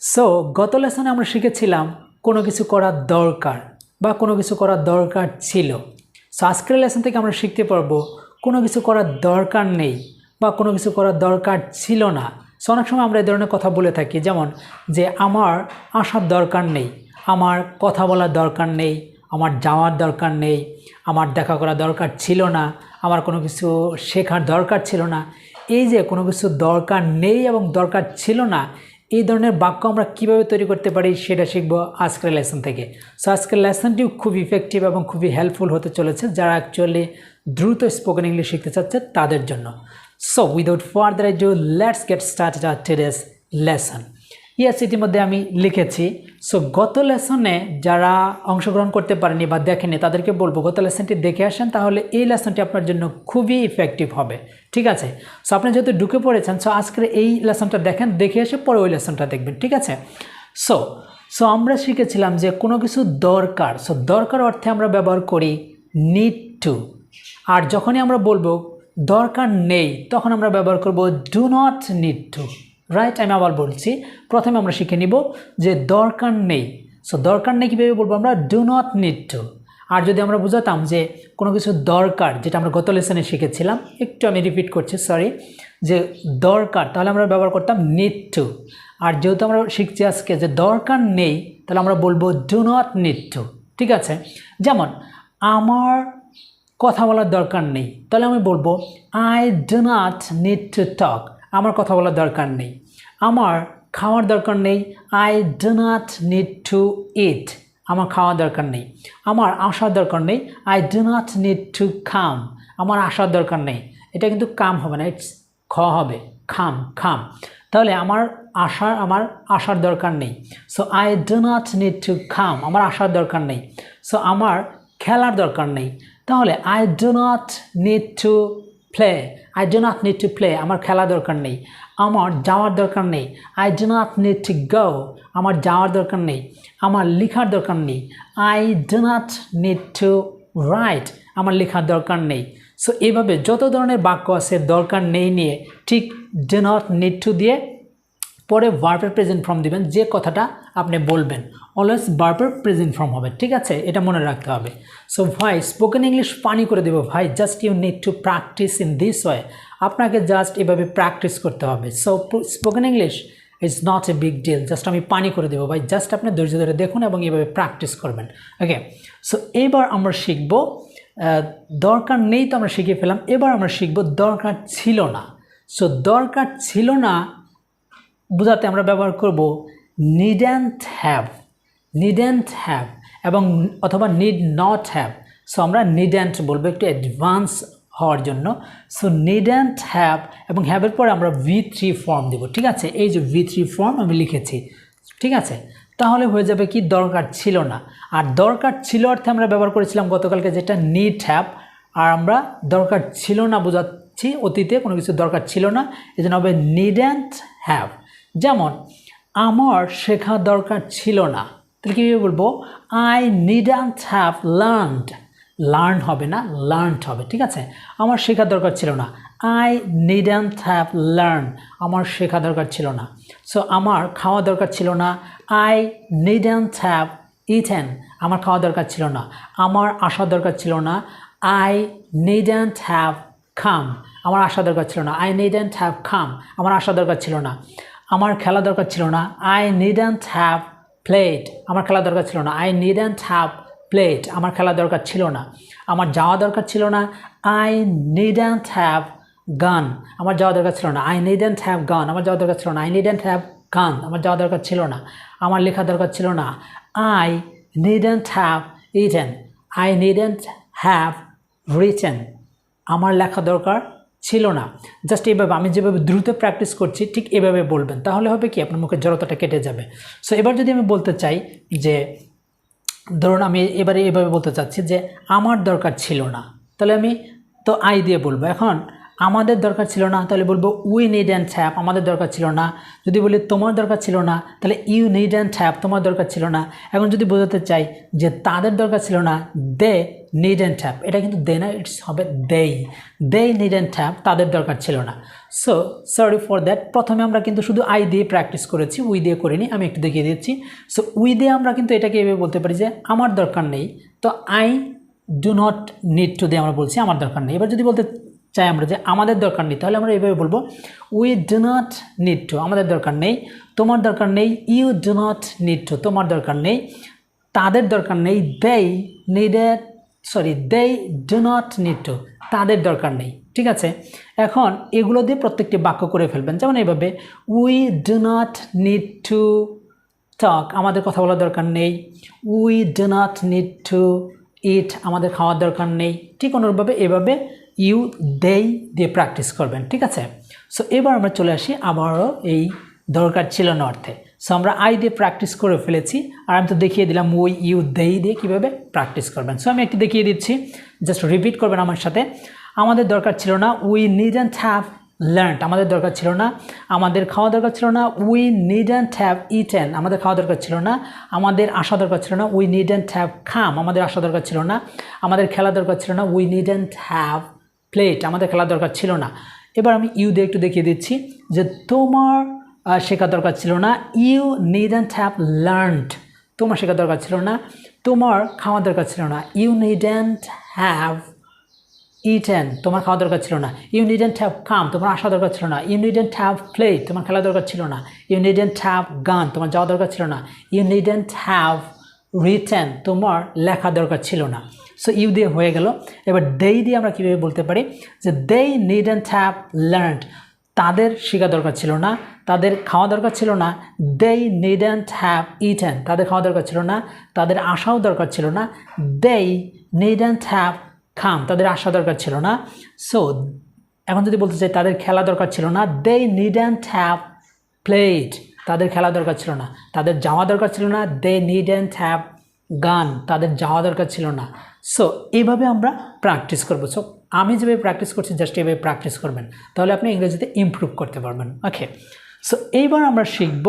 So গত লেসনে আমরা শিখেছিলাম কোনো কিছু করার দরকার বা কোনো কিছু করার দরকার ছিল। সো আজকের লেসন থেকে আমরা শিখতে পারবো কোনো কিছু করার দরকার নেই বা কোনো কিছু করার দরকার ছিল না। সো অনেক সময় আমরা এই ধরনের কথা বলে থাকি, যেমন যে আমার আসার দরকার নেই, আমার কথা বলার দরকার নেই, আমার যাওয়ার দরকার নেই, আমার দেখা করার দরকার ছিল না, আমার কোনো কিছু শেখার দরকার ছিল না। এই যে কোনো কিছু দরকার নেই এবং দরকার ছিল না, এই ধরনের বাক্য আমরা কিভাবে তৈরি করতে পারি সেটা শিখব আজকের লেসন থেকে। সো আজকের লেসনটিও খুব ইফেক্টিভ এবং খুবই হেল্পফুল হতে চলেছে যারা অ্যাকচুয়ালি দ্রুত স্পোকেন ইংলিশ শিখতে চাচ্ছে তাদের জন্য। So without further ado let's get started our today's lesson. Yes, ইতিমধ্যে আমি লিখেছি। সো গত লেসনে যারা অংশগ্রহণ করতে পারেনি বা দেখেনি তাদেরকে বলবো গত লেসনটি দেখে আসেন, তাহলে এই লেসনটি আপনার জন্য খুবই ইফেক্টিভ হবে। ঠিক আছে? সো আপনি যেহেতু ঢুকে পড়েছেন, সো আজকের এই লেসনটা দেখেন, দেখে এসে পরে ওই লেসনটা দেখবেন। ঠিক আছে? সো আমরা শিখেছিলাম যে কোনো কিছু দরকার, সো দরকার অর্থে আমরা ব্যবহার করি নিড টু। আর যখনই আমরা বলবো দরকার নেই তখন আমরা ব্যবহার করব do not need two. Right? আমি আবার বলছি, প্রথমে আমরা শিখে নিব যে দরকার নেই। সো দরকার নেই কীভাবে বলবো আমরা? Do not need to. আর যদি আমরা বুঝাতাম যে কোনো কিছু দরকার, যেটা আমরা গত লেসনে শিখেছিলাম, একটু আমি রিপিট করছি, সরি, যে দরকার, তাহলে আমরা ব্যবহার করতাম নিড টু। আর যেহেতু আমরা শিখছি আজকে যে দরকার নেই, তাহলে আমরা বলবো ডু নট নিড টু। ঠিক আছে? যেমন আমার কথা বলার দরকার নেই, তাহলে আমি বলবো I do not need to talk. আমার কথা বলার দরকার নেই। আমার খাওয়ার দরকার নেই, I do not need to eat. আমার খাওয়ার দরকার নেই। আমার আসার দরকার নেই, I do not need to come. আমার আসার দরকার নেই। এটা কিন্তু কাম হবে না, ইটস খ হবে, খাম, খাম। তাহলে আমার আসার দরকার নেই। So I do not need to come. আমার আসার দরকার নেই। সো আমার খেলার দরকার নেই। তাহলে I do not need to play. I do not need to play. আমার খেলা দরকার নেই। আমার যাওয়ার দরকার নেই। I do not need to go. আমার যাওয়ার দরকার নেই। আমার লেখার দরকার নেই। I do not need two right. আমার লেখার দরকার নেই। সো এইভাবে যত ধরনের বাক্য আছে দরকার নেই নিয়ে, ঠিক ডু নট নিড টু দিয়ে পরে ভার্বের প্রেজেন্ট ফর্ম দিবেন, যে কথাটা আপনি বলবেন অলওয়েজ ভার্বের প্রেজেন্ট ফর্ম হবে। ঠিক আছে? এটা মনে রাখতে হবে। সো ভাই স্পোকেন ইংলিশ পানি করে দেবো ভাই, just you need to practice in this way. আপনাকে জাস্ট এভাবে প্র্যাকটিস করতে হবে। So spoken English is not a big deal, just আমি পানি করে দেবো ভাই, জাস্ট আপনি ধৈর্য ধরে দেখুন এবং এভাবে প্র্যাকটিস করবেন। ওকে, সো এবার আমরা শিখব দরকার নেই, তো আমরা শিখে ফেলাম। এবার আমরা শিখব দরকার ছিল না। সো দরকার ছিল না বোঝাতে আমরা ব্যবহার করব নিডন্ট হ্যাভ, নিডন্ট হ্যাভ এবং অথবা নিড নট হ্যাভ। সো আমরা নিডন্ট বলবো একটু অ্যাডভান্স হওয়ার জন্য। সো নিডন্ট হ্যাভ এবং হ্যাভের পরে আমরা V3 ফর্ম দেব। ঠিক আছে? এই যে V3 ফর্ম আমি লিখেছি। ঠিক আছে? তাহলে হয়ে যাবে কি দরকার ছিল না। আর দরকার ছিল অর্থে আমরা ব্যবহার করেছিলাম গতকালকে যেটা নিড হ্যাভ। আর আমরা দরকার ছিল না বোঝাচ্ছি অতীতে কোনো কিছু দরকার ছিল না, এই জন্য হবে নিডন্ট হ্যাভ। যেমন আমার শেখা দরকার ছিল না, তাহলে কীভাবে বলবো? I নিডন্ট have learned. লার্ন হবে না, লার্নড হবে। ঠিক আছে? আমার শেখা দরকার ছিল না, আই নিডন্ট হ্যাভ লার্ন। আমার শেখা দরকার ছিল না। সো আমার খাওয়া দরকার ছিল না, আই নিডন্ট হ্যাভ ইটেন। আমার খাওয়া দরকার ছিল না। আমার আসা দরকার ছিল না, আই নিডন্ট হ্যাভ কাম। আমার আসা দরকার ছিল না, আই নিডন্ট হ্যাভ কাম। আমার আসা দরকার ছিল না। আমার খেলা দরকার ছিল না, আই নিডন্ট হ্যাভ প্লেড। আমার খেলা দরকার ছিল না, আই নিডন্ট হ্যাভ প্লেড। আমার খেলা দরকার ছিল না। আমার যাওয়া দরকার ছিল না, আই নিডন্ট হ্যাভ গান। আমার যাওয়া দরকার ছিল না, আই নিডন্ট হ্যাভ গান। আমার যাওয়া দরকার ছিল না, আই নিডন্ট হ্যাভ গান। আমার যাওয়া দরকার ছিল না। আমার লেখা দরকার ছিল না, I নিডন্ট have eaten. I নিডন্ট have written. আমার লেখা দরকার ছিল না। জাস্ট এইভাবে আমি যেভাবে দ্রুত প্র্যাকটিস করছি ঠিক এভাবে বলবেন, তাহলে হবে কি আপনার মুখের জড়তাটা কেটে যাবে। সো এবার যদি আমি বলতে চাই যে ধরুন আমি এবারে এভাবে বলতে চাচ্ছি যে আমার দরকার ছিল না, তাহলে আমি তো আই দিয়ে বলবো। এখন আমাদের দরকার ছিল না তাহলে বলবো উই নিডন্ট হ্যাভ, আমাদের দরকার ছিল না। যদি বলি তোমার দরকার ছিল না তাহলে ইউ নিডন্ট হ্যাভ, তোমার দরকার ছিল না। এখন যদি বোঝাতে চাই যে তাদের দরকার ছিল না, দে নিডন্ট হ্যাভ, এটা কিন্তু দে না, ইটস হবে দে নিডন্ট হ্যাভ, তাদের দরকার ছিল না। So sorry for that. প্রথমে আমরা কিন্তু শুধু আই দিয়ে প্র্যাকটিস করেছি, উই দিয়ে করিনি। আমি একটু দেখিয়ে দিচ্ছি। সো উই দিয়ে আমরা কিন্তু এটাকে এভাবে বলতে পারি যে আমার দরকার নেই, তো I do not need two দিয়ে আমরা বলছি আমার দরকার নেই। এবার যদি বলতে চাই আমরা যে আমাদের দরকার নেই, তাহলে আমরা এইভাবে বলবো we do not need to, আমাদের দরকার নেই। তোমার দরকার নেই, you do not need to, তোমার দরকার নেই। তাদের দরকার নেই, they do not need to, তাদের দরকার নেই। ঠিক আছে, এখন এগুলো দিয়ে প্রত্যেকটি বাক্য করে ফেলবেন। যেমন এইভাবে we do not need to talk, আমাদের কথা বলার দরকার নেই। We do not need to eat, আমাদের খাওয়ার দরকার নেই। ঠিক অনুরূপভাবে এভাবে ইউ দেই দিয়ে প্র্যাকটিস করবেন। ঠিক আছে, সো এবার আমরা চলে আসি আবারও এই দরকার ছিল না অর্থে। সো আমরা আই দিয়ে প্র্যাকটিস করে ফেলেছি, আর আমি তো দেখিয়ে দিলাম উই ইউ দেই দিয়ে কীভাবে প্র্যাকটিস করবেন। সো আমি একটু দেখিয়ে দিচ্ছি, জাস্ট রিপিট করবেন আমার সাথে। আমাদের দরকার ছিল না, উই নিডন্ট হ্যাভ লার্নড, আমাদের দরকার ছিল না। আমাদের খাওয়া দরকার ছিল না, উই নিডন্ট হ্যাভ ইটেন, আমাদের খাওয়া দরকার ছিল না। আমাদের আসা দরকার ছিল না, উই নিডন্ট হ্যাভ কাম, আমাদের আসা দরকার ছিল না। আমাদের খেলা দরকার ছিল না, উই নিডন্ট হ্যাভ প্লেট, আমাদের খেলার দরকার ছিল না। এবার আমি ইউ দিয়ে একটু দেখিয়ে দিচ্ছি যে তোমার শেখার দরকার ছিল না, ইউ নিডন্ট হ্যাভ লার্নড, তোমার শেখার দরকার ছিল না। তোমার খাওয়ার দরকার ছিল না, ইউ নিডন্ট হ্যাভ ইটেন, তোমার খাওয়া দরকার ছিল না। ইউ নিডন্ট হ্যাভ কাম, তোমার আসা দরকার ছিল না। ইউ নিডন্ট হ্যাভ প্লেড, তোমার খেলা দরকার ছিল না। ইউ নিডন্ট হ্যাভ গান, তোমার যাওয়া দরকার ছিল না। ইউ নিডন্ট হ্যাভ রিটেন, তোমার লেখা দরকার ছিল না। সো ইউ দিয়ে হয়ে গেল। এবার দেই দিয়ে আমরা কীভাবে বলতে পারি যে দে নিডন্ট হ্যাভ লার্নড, তাদের শেখা দরকার ছিল না, তাদের খাওয়া দরকার ছিল না। দে নিডন্ট হ্যাভ ইটেন, তাদের খাওয়া দরকার ছিল না, তাদের আসাও দরকার ছিল না। দে নিডন্ট হ্যাভ কাম, তাদের আসা দরকার ছিল না। সো এখন যদি বলতে চাই তাদের খেলা দরকার ছিল না, দে নিডন্ট হ্যাভ প্লেড, তাদের খেলা দরকার ছিল না। তাদের যাওয়া দরকার ছিল না, দে নিডন্ট হ্যাভ গান, তাদের যাওয়া দরকার ছিল না। সো এইভাবে আমরা প্র্যাকটিস করবো। সো আমি যেভাবে প্র্যাকটিস করছি জাস্ট এইভাবে প্র্যাকটিস করবেন, তাহলে আপনি ইংরেজিতে ইমপ্রুভ করতে পারবেন। ওকে, সো এইবার আমরা শিখব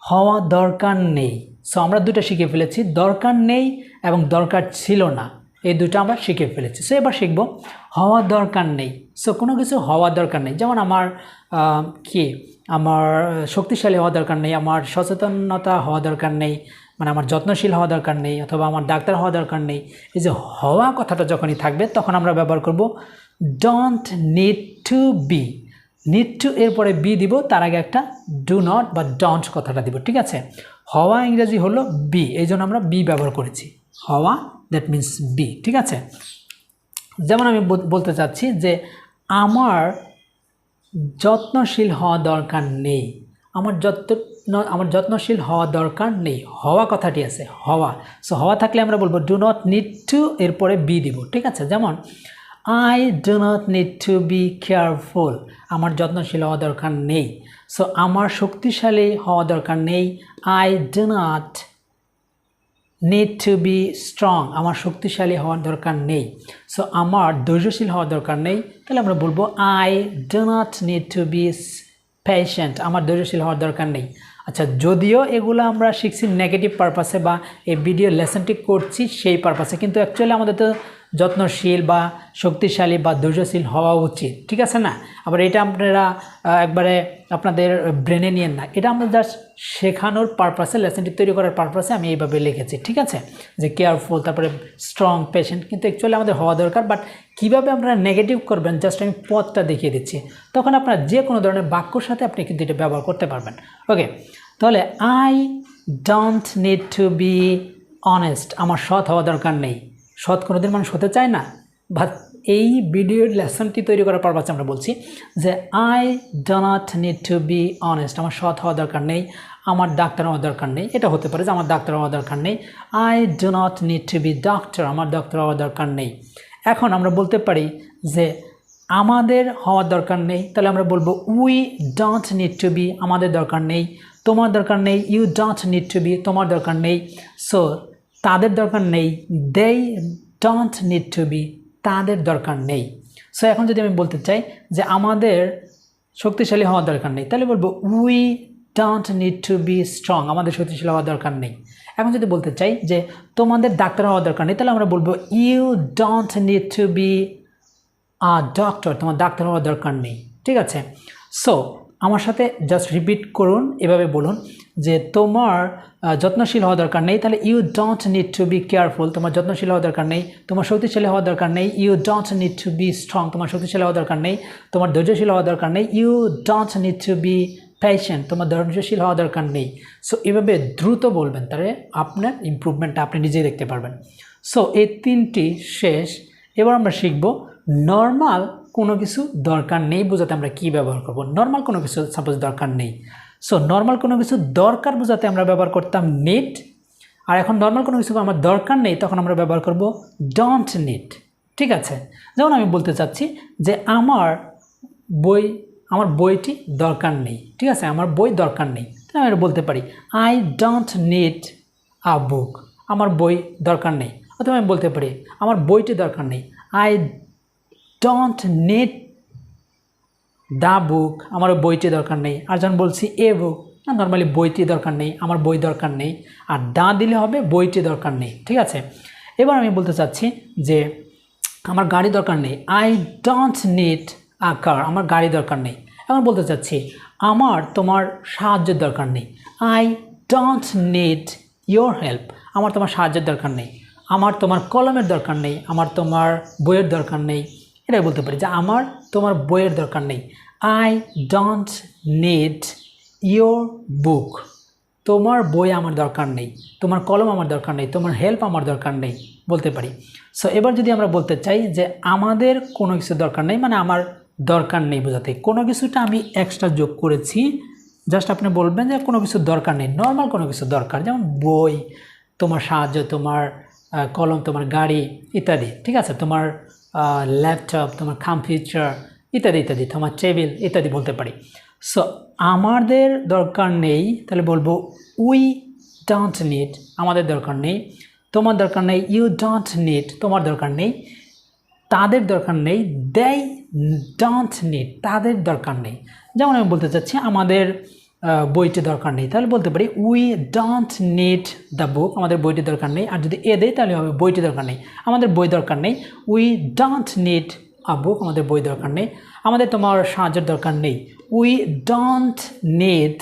হওয়া দরকার নেই। সো আমরা দুটো শিখে ফেলেছি, দরকার নেই এবং দরকার ছিল না, এই দুটো আমরা শিখে ফেলেছি। সো এবার শিখব হওয়া দরকার নেই। সো কোনো কিছু হওয়া দরকার নেই, যেমন আমার আমার শক্তিশালী হওয়া দরকার নেই, আমার সচেতনতা হওয়া দরকার নেই, মানে আমার যত্নশীল হওয়া দরকার নেই, অথবা আমার ডাক্তার হওয়া দরকার নেই। এই যে হওয়া কথাটা যখনই থাকবে তখন আমরা ব্যবহার করব don't need to be. Need to এরপরে বি দিব, তার আগে একটা ডু নট বা ডোন্ট কথাটা দিব। ঠিক আছে, হওয়া ইংরেজি হলো বি, এই জন্য আমরা বি ব্যবহার করেছি। হওয়া দ্যাট মিন্স বি। ঠিক আছে, যেমন আমি বলতে চাচ্ছি যে আমার যত্নশীল হওয়া দরকার নেই, আমার যত্নশীল হওয়া দরকার নেই। হওয়া কথাটি আছে, হওয়া। সো হওয়া থাকলে আমরা বলবো ডু নট নিড টু এরপরে বি দিব। ঠিক আছে, যেমন I do not need to be careful, আমার যত্নশীল হওয়া দরকার নেই। সো আমার শক্তিশালী হওয়া দরকার নেই, I do not need to be strong, আমার শক্তিশালী হওয়ার দরকার নেই। সো আমার ধৈর্যশীল হওয়ার দরকার নেই, তাহলে আমরা বলবো I do not need to be patient, আমার ধৈর্যশীল হওয়ার দরকার নেই। আচ্ছা, যদিও এগুলো আমরা শিখছি নেগেটিভ পারপাসে বা এই ভিডিও লেসনটি করছি সেই পারপাসে, কিন্তু অ্যাকচুয়ালি আমাদের তো যত্নশীল বা শক্তিশালী বা ধৈর্যশীল হওয়া উচিত। ঠিক আছে না? আবার এটা আপনারা একবারে আপনাদের ব্রেনে নিয়েন না, এটা আমরা জাস্ট শেখানোর পারপাসে, লেসনটি তৈরি করার পারপাসে আমি এইভাবে লিখেছি। ঠিক আছে, যে কেয়ারফুল, তারপরে স্ট্রং, পেশেন্ট, কিন্তু অ্যাকচুয়ালি আমাদের হওয়া দরকার। বাট কীভাবে আপনারা নেগেটিভ করবেন জাস্ট আমি পথটা দেখিয়ে দিচ্ছি, তখন আপনার যে কোনো ধরনের বাক্যর সাথে আপনি কিন্তু এটা ব্যবহার করতে পারবেন। ওকে, তাহলে I don't need to be honest, আমার সৎ হওয়া দরকার নেই। সৎ কোনোদিন মানুষ হতে চায় না, বাট এই ভিডিওর লেসনটি তৈরি করার পারপাসে আমরা বলছি যে I do not need to be honest, আমার সৎ হওয়া দরকার নেই, আমার ডাক্তার হওয়া দরকার নেই। এটা হতে পারে যে আমার ডাক্তার হওয়া দরকার নেই, I do not need to be doctor, আমার ডক্টর হওয়া দরকার নেই। এখন আমরা বলতে পারি যে আমাদের হওয়ার দরকার নেই, তাহলে আমরা বলবো we don't need to be, আমাদের দরকার নেই। তোমার দরকার নেই, you don't need to be, তোমার দরকার নেই। সো তাদের দরকার নেই, they don't need to be, তাদের দরকার নেই। সো এখন যদি আমি বলতে চাই যে আমাদের শক্তিশালী হওয়ার দরকার নেই, তাহলে বলবো we don't need to be strong, আমাদের শক্তিশালী হওয়ার দরকার নেই। এখন যদি বলতে চাই যে তোমাদের ডাক্তার হওয়ার দরকার নেই, তাহলে আমরা বলবো you don't need to be a doctor, তোমার ডাক্তার হওয়ার দরকার নেই। ঠিক আছে, সো আমার সাথে জাস্ট রিপিট করুন, এভাবে বলুন যে তোমার যত্নশীল হওয়া দরকার নেই, তাহলে you don't need to be careful, তোমার যত্নশীল হওয়া দরকার নেই। তোমার শক্তিশালী হওয়া দরকার নেই, you don't need to be strong, তোমার শক্তিশালী হওয়া দরকার নেই। তোমার ধৈর্যশীল হওয়া দরকার নেই, you don't need to be patient, তোমার ধৈর্যশীল হওয়া দরকার নেই। সো এভাবে দ্রুত বলবেন, তাহলে আপনার ইমপ্রুভমেন্টটা আপনি নিজেই দেখতে পারবেন। সো এই তিনটি শেষ। এবার আমরা শিখব নর্মাল কোনো কিছু দরকার নেই বোঝাতে আমরা কি ব্যবহার করব। নর্মাল কোনো কিছু সাপোজ দরকার নেই, সো নর্মাল কোনো কিছু দরকার বোঝাতে আমরা ব্যবহার করতাম নিড, আর এখন নর্মাল কোনো কিছু আমার দরকার নেই তখন আমরা ব্যবহার করব ডোন্ট নিড। ঠিক আছে, যেমন আমি বলতে চাচ্ছি যে আমার বইটি দরকার নেই। ঠিক আছে, আমার বই দরকার নেই, তাহলে আমি বলতে পারি আই ডোন্ট নিড আ বুক, আমার বই দরকার নেই। অথবা আমি বলতে পারি আমার বইটি দরকার নেই, I don't need the book, আমার বইটি দরকার নেই। আর যখন বলছি এ বুক, না নর্মালি বইটি দরকার নেই, আমার বই দরকার নেই, আর দা দিলে হবে বইটি দরকার নেই। ঠিক আছে, এবার আমি বলতে চাচ্ছি যে আমার গাড়ি দরকার নেই, আই ডোন্ট নিড আ কার, আমার গাড়ি দরকার নেই। এখন বলতে চাচ্ছি আমার তোমার সাহায্যের দরকার নেই, I don't need your help, আমার তোমার সাহায্যের দরকার নেই। আমার তোমার কলমের দরকার নেই, আমার তোমার বইয়ের দরকার নেই। এটাই বলতে পারি যে আমার তোমার বইয়ের দরকার নেই, I don't need your book, তোমার বই আমার দরকার নেই, তোমার কলম আমার দরকার নেই, তোমার হেল্প আমার দরকার নেই বলতে পারি। সো এবার যদি আমরা বলতে চাই যে আমাদের কোনো কিছু দরকার নেই, মানে আমার দরকার নেই বোঝাতে কোনো কিছুটা আমি এক্সট্রা যোগ করেছি, জাস্ট আপনি বলবেন যে কোনো কিছু দরকার নেই, নর্মাল কোনো কিছু দরকার, যেমন বই, তোমার সাহায্য, তোমার কলম, তোমার গাড়ি ইত্যাদি। ঠিক আছে, তোমার ল্যাপটপ, তোমার কম্পিউটার ইত্যাদি ইত্যাদি, তোমার টেবিল ইত্যাদি বলতে পারি। সো আমাদের দরকার নেই, তাহলে বলবো উই ডোন্ট নিড, আমাদের দরকার নেই। তোমার দরকার নেই, ইউ ডোন্ট নিড, তোমার দরকার নেই। তাদের দরকার নেই, দে ডোন্ট নিড, তাদের দরকার নেই। যেমন আমি বলতে চাচ্ছি আমাদের বইটি দরকার নেই, তাহলে বলতে পারি we don't need the book, আমাদের বইটি দরকার নেই। আর যদি এ দেয় তাহলে হবে বইটি দরকার নেই, আমাদের বই দরকার নেই। উই ডোন্ট নিড আ বুক, আমাদের বই দরকার নেই। আমাদের তোমার সাহায্যের দরকার নেই, we don't need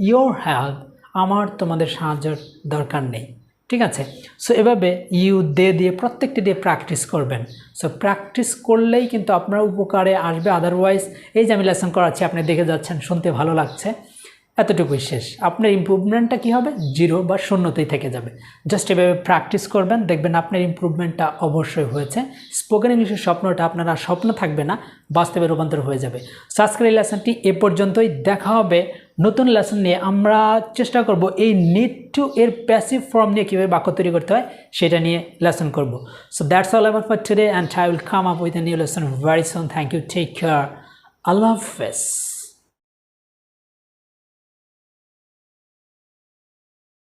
your help, আমার তোমাদের সাহায্যের দরকার নেই। ঠিক আছে, সো এভাবে ইউ দে দিয়ে প্রত্যেকটি দিয়ে প্র্যাকটিস করবেন। সো প্র্যাকটিস করলেই কিন্তু আপনার উপকারে আসবে, আদারওয়াইজ এই যে আমি লেসন করাচ্ছি আপনি দেখে যাচ্ছেন, শুনতে ভালো লাগছে, এতটুকুই শেষ। আপনার ইমপ্রুভমেন্টটা কী হবে, 0 বা 0তেই থেকে যাবে। জাস্ট এভাবে প্র্যাকটিস করবেন, দেখবেন আপনার ইমপ্রুভমেন্টটা অবশ্যই হয়েছে। স্পোকেন ইংলিশের স্বপ্নটা আপনার আর স্বপ্ন থাকবে না, বাস্তবে রূপান্তর হয়ে যাবে। সো আজকের এই লেসনটি এ পর্যন্তই, দেখা হবে নতুন লেসন নিয়ে। আমরা চেষ্টা করব এই নিড টু এর প্যাসিভ ফর্ম নিয়ে কীভাবে বাক্য তৈরি করতে হয় সেটা নিয়ে লেসন করব। So that's all about for today and I will come up with a new lesson very soon. Thank you, take care, আল্লাহ হাফেজ।